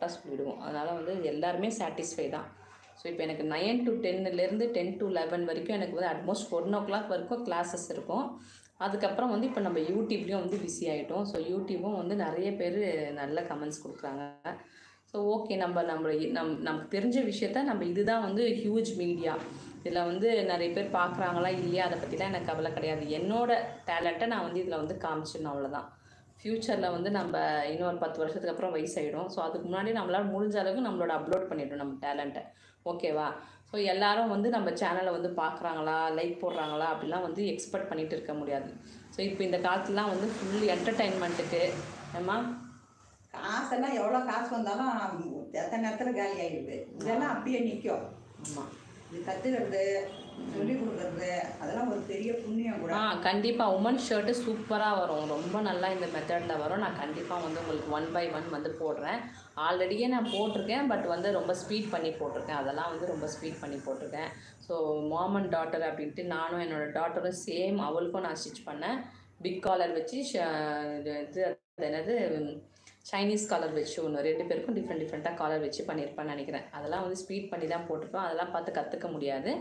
கரெக்டாக சொல்லிவிடுவோம். அதனால் வந்து எல்லாருமே சாட்டிஸ்ஃபை தான். ஸோ இப்போ எனக்கு 9 to 10லேருந்து 10 to 11 வரைக்கும் எனக்கு வந்து அட்மோஸ்ட் 1 o'clock வரைக்கும் கிளாஸஸ் இருக்கும். அதுக்கப்புறம் வந்து இப்போ நம்ம யூடியூப்லேயும் வந்து பிஸி ஆகிட்டோம். ஸோ யூடியூப்பும் வந்து நிறைய பேர் நல்ல கமெண்ட்ஸ் கொடுக்குறாங்க. ஸோ ஓகே, நமக்கு தெரிஞ்ச விஷயத்த நம்ம இதுதான் வந்து ஹியூஜ் மீடியா. இதில் வந்து நிறைய பேர் பார்க்குறாங்களா இல்லையா அதை பற்றிலாம் எனக்கு கவலை கிடையாது. என்னோடய டேலண்ட்டை நான் வந்து இதில் வந்து காமிச்சிடணும், அவ்வளோதான். ஃப்யூச்சரில் வந்து நம்ம இன்னொரு 10 வருஷத்துக்கு அப்புறம் வயசாகிடும். ஸோ அதுக்கு முன்னாடி நம்மளால் முடிஞ்ச அளவுக்கு நம்மளோட அப்லோட் பண்ணிவிட்டோம் நம்ம டேலண்ட்டை. ஓகேவா? ஸோ எல்லோரும் வந்து நம்ம சேனலை வந்து பார்க்குறாங்களா, லைக் போடுறாங்களா அப்படிலாம் வந்து எக்ஸ்பெக்ட் பண்ணிகிட்டு இருக்க முடியாது. ஸோ இப்போ இந்த காலத்துலாம் வந்து ஃபுல் என்டர்டெயின்மெண்ட்டுக்கு நம்ம காசெல்லாம் எவ்வளோ காசு வந்தாலும் எத்தனை நேரத்தில் காலி ஆகிடுது. இதெல்லாம் அப்படியே நிற்கும். ஆமாம், இது கற்றுக்கிறது, சொல்லிக் கொடுக்குறது, அதெல்லாம் ஒரு பெரிய புண்ணியம் கூட. கண்டிப்பாக உமன் ஷர்ட்டு சூப்பராக வரும். ரொம்ப நல்லா இந்த மெத்தடில் வரும். நான் கண்டிப்பாக வந்து உங்களுக்கு 1 by 1 வந்து போடுறேன். ஆல்ரெடியே நான் போட்டிருக்கேன், பட் வந்து ரொம்ப ஸ்பீட் பண்ணி போட்டிருக்கேன். அதெல்லாம் வந்து ரொம்ப ஸ்பீட் பண்ணி போட்டிருக்கேன். ஸோ மாம் அண்ட் டாட்டர் அப்படின்ட்டு நானும் என்னோடய டாட்டரும் சேம், அவளுக்கும் நான் ஸ்டிச் பண்ணேன். பிக் காலர் வச்சு இது என்னது சைனீஸ் காலர் வச்சு ஒன்று 2 பேருக்கும் டிஃப்ரெண்ட்டாக காலர் வச்சு பண்ணியிருப்பேன்னு நினைக்கிறேன். அதெல்லாம் வந்து ஸ்பீட் பண்ணி தான் போட்டிருப்பேன். அதெல்லாம் பார்த்து கற்றுக்க முடியாது.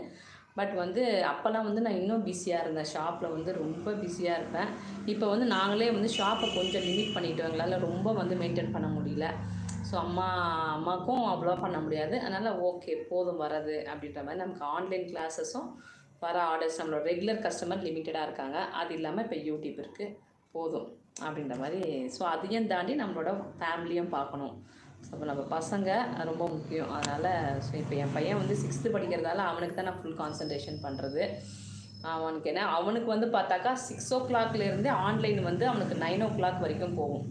பட் வந்து அப்போல்லாம் வந்து நான் இன்னும் பிஸியாக இருந்தேன். ஷாப்பில் வந்து ரொம்ப பிஸியாக இருப்பேன். இப்போ வந்து நாங்களே வந்து ஷாப்பை கொஞ்சம் லிமிட் பண்ணிவிட்டோம். எங்களால் ரொம்ப வந்து மெயின்டைன் பண்ண முடியல. ஸோ அம்மாவுக்கும் அவ்வளோவா பண்ண முடியாது. அதனால் ஓகே போதும் வரது அப்படின்ற மாதிரி நமக்கு ஆன்லைன் கிளாஸஸும் வர ஆர்டர்ஸ், நம்மளோட ரெகுலர் கஸ்டமர் லிமிட்டடாக இருக்காங்க. அது இல்லாமல் இப்போ யூடியூப் இருக்குது, போதும் அப்படின்ற மாதிரி. ஸோ அதையும் தாண்டி நம்மளோட ஃபேமிலியும் பார்க்கணும். ஸோ இப்போ நம்ம பசங்க ரொம்ப முக்கியம். அதனால் ஸோ இப்போ என் பையன் வந்து 6th படிக்கிறதால அவனுக்கு தான் நான் ஃபுல் கான்சன்ட்ரேஷன் பண்ணுறது. அவனுக்கு என்ன, அவனுக்கு வந்து பார்த்தாக்கா 6 o'clockலேருந்தே ஆன்லைன் வந்து அவனுக்கு 9 o'clock வரைக்கும் போகும்.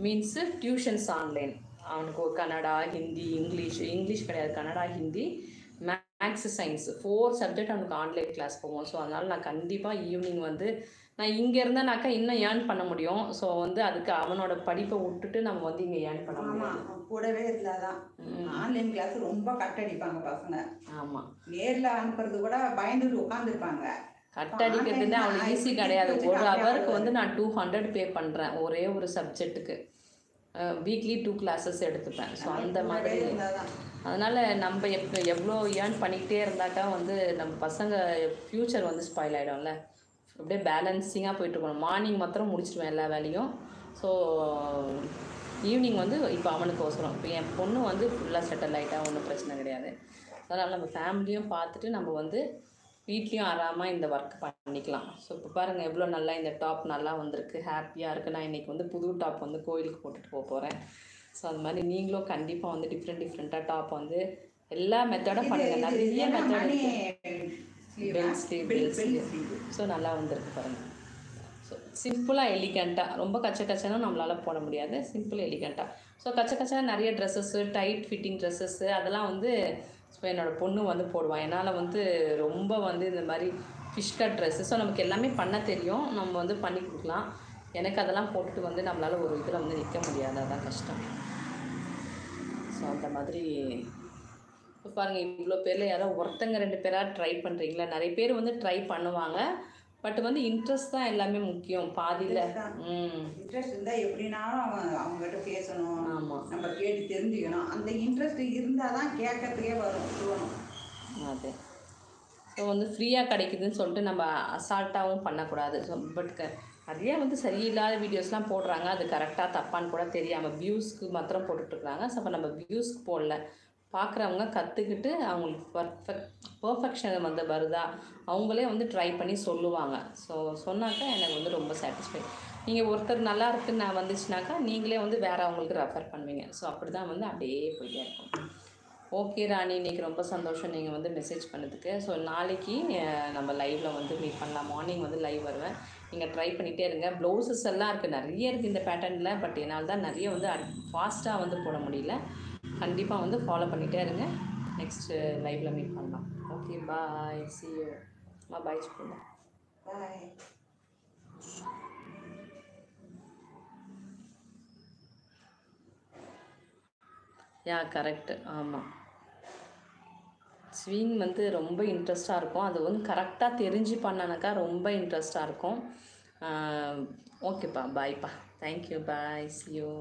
Means tuitions online. அவனுக்கு கன்னடா, ஹிந்தி, இங்கிலீஷ் கிடையாது, Kannada, Hindi, maths, science 4 subject அவனுக்கு ஆன்லைன் கிளாஸ் போவோம். ஸோ அதனால் நான் கண்டிப்பாக ஈவினிங் வந்து நான் இங்கே இருந்தேனாக்கா இன்னும் ஏர்ன் பண்ண முடியும். ஸோ வந்து அதுக்கு அவனோட படிப்பை விட்டுட்டு நம்ம வந்து இங்கே ஏர்ன் பண்ண முடியும். கூடவே இருந்தாதான். ஆன்லைன் கிளாஸ் ரொம்ப கட்டடிப்பாங்க பசங்க. ஆமாம், நேரில் அனுப்புறது கூட பயந்துட்டு உட்காந்துருப்பாங்க. கட்டடிக்கிறதுன்னு அவனுக்கு ஈஸி கிடையாது. ஒரு ஹவருக்கு வந்து நான் 200 பே பண்ணுறேன் ஒரே ஒரு சப்ஜெக்ட்டுக்கு. வீக்லி 2 classes எடுத்துப்பேன். ஸோ அந்த மாதிரி. அதனால் நம்ம எவ்வளோ ஏர்ன் பண்ணிக்கிட்டே இருந்தாக்கா வந்து நம்ம பசங்க ஃப்யூச்சர் வந்து ஸ்பாயில் ஆகிடும்ல. அப்படியே பேலன்ஸிங்காக போயிட்டுருக்கணும். மார்னிங் மாத்திரம் முடிச்சிடுவேன் எல்லா வேலையும். ஸோ ஈவினிங் வந்து இப்போ அவனுக்கு அவசரம். இப்போ என் பொண்ணு வந்து ஃபுல்லாக செட்டில் ஆகிட்டா, ஒன்றும் பிரச்சனை கிடையாது. அதனால் நம்ம ஃபேமிலியும் பார்த்துட்டு நம்ம வந்து வீட்லேயும் ஆறாமல் இந்த ஒர்க் பண்ணிக்கலாம். ஸோ இப்போ பாருங்கள் எவ்வளோ நல்லா இந்த டாப் நல்லா வந்திருக்கு, ஹாப்பியாக இருக்குது. நான் இன்றைக்கி வந்து புது டாப் வந்து கோயிலுக்கு போட்டுட்டு போகிறேன். ஸோ அது மாதிரி நீங்களும் கண்டிப்பாக வந்து டிஃப்ரெண்ட்டாக டாப் வந்து எல்லா மெத்தடும் பண்ணுங்கள். நிறைய மெத்தட் பெல் ஸ்லீவ். ஸோ நல்லா வந்திருக்கு பாருங்கள். ஸோ சிம்பிளாக எலிகண்ட்டாக, ரொம்ப கச்சனா நம்மளால் போட முடியாது. சிம்பிள் எலிகண்ட்டாக. ஸோ கச்சா நிறைய ட்ரெஸ்ஸஸ்ஸு, டைட் ஃபிட்டிங் ட்ரெஸ்ஸஸ்ஸு அதெல்லாம் வந்து ஸோ என்னோடய பொண்ணு வந்து போடுவான். என்னால் வந்து ரொம்ப வந்து இந்த மாதிரி ஃபிஷ் கட் ட்ரெஸ்ஸு, ஸோ நமக்கு எல்லாமே பண்ண தெரியும், நம்ம வந்து பண்ணி கொடுக்கலாம். எனக்கு அதெல்லாம் போட்டுட்டு வந்து நம்மளால் ஒரு இதில் வந்து நிற்க முடியாது, அதான் கஷ்டம். ஸோ அந்த மாதிரி இப்போ பாருங்கள் இவ்வளோ பேரில் யாரோ ஒருத்தங்க 2 பேராக ட்ரை பண்ணுறீங்களா? நிறைய பேர் வந்து ட்ரை பண்ணுவாங்க. பட் வந்து இன்ட்ரெஸ்ட் தான் எல்லாமே முக்கியம். பாதியில் இன்ட்ரெஸ்ட் இருந்தால் எப்படின்னாலும் அவங்ககிட்ட பேசணும். ஆமாம், நம்ம கேட்டு தெரிஞ்சுக்கணும். அந்த இன்ட்ரெஸ்ட் இருந்தால் தான் கேட்கறதுக்கே தோணும். அது ஸோ வந்து ஃப்ரீயாக கிடைக்குதுன்னு சொல்லிட்டு நம்ம அசால்ட்டாகவும் பண்ணக்கூடாது. ஸோ பட் நிறைய வந்து சரியில்லாத வீடியோஸ்லாம் போடுறாங்க. அது கரெக்டாக தப்பான்னு கூட தெரியாமல் வியூஸ்க்கு மாத்திரம் போட்டுட்ருக்குறாங்க. ஸோ அப்போ நம்ம வியூஸ்க்கு போடல, பார்க்குறவங்க கற்றுக்கிட்டு அவங்களுக்கு பர்ஃபெக்ஷன் வந்து வருதா அவங்களே வந்து ட்ரை பண்ணி சொல்லுவாங்க. ஸோ சொன்னாக்கா எனக்கு வந்து ரொம்ப சாட்டிஸ்ஃபை. நீங்கள் ஒருத்தர் நல்லா இருக்குன்னு நான் வந்துச்சுனாக்கா நீங்களே வந்து வேறு அவங்களுக்கு ரெஃபர் பண்ணுவீங்க. ஸோ அப்படி தான் வந்து அப்படியே போயிட்டே இருக்கும். ஓகே ராணி, இன்றைக்கி ரொம்ப சந்தோஷம் நீங்கள் வந்து மெசேஜ் பண்ணதுக்கு. ஸோ நாளைக்கு நம்ம லைவில் வந்து மீட் பண்ணலாம். மார்னிங் வந்து லைவ் வருவேன். நீங்கள் ட்ரை பண்ணிகிட்டே இருங்க. ப்ளவுசஸ் எல்லாம் இருக்குது, நிறைய இருக்குது இந்த பேட்டர்னில். பட் என்னால் தான் நிறைய வந்து ஃபாஸ்ட்டாக வந்து போட முடியல. கண்டிப்பாக வந்து ஃபாலோ பண்ணிகிட்டே இருங்க. நெக்ஸ்ட்டு லைவில் மீட் பண்ணலாம். Okay, bye, see you. பாய் சொல்லுங்க. பாய். யா கரெக்டு, ஆமாம். ஸ்விங் வந்து ரொம்ப இன்ட்ரெஸ்ட்டாக இருக்கும். அது வந்து கரெக்டாக தெரிஞ்சு பண்ணனாக்கா ரொம்ப இன்ட்ரெஸ்ட்டாக இருக்கும். ஓகேப்பா, பாய்ப்பா, தேங்க்யூ, பாய், see you.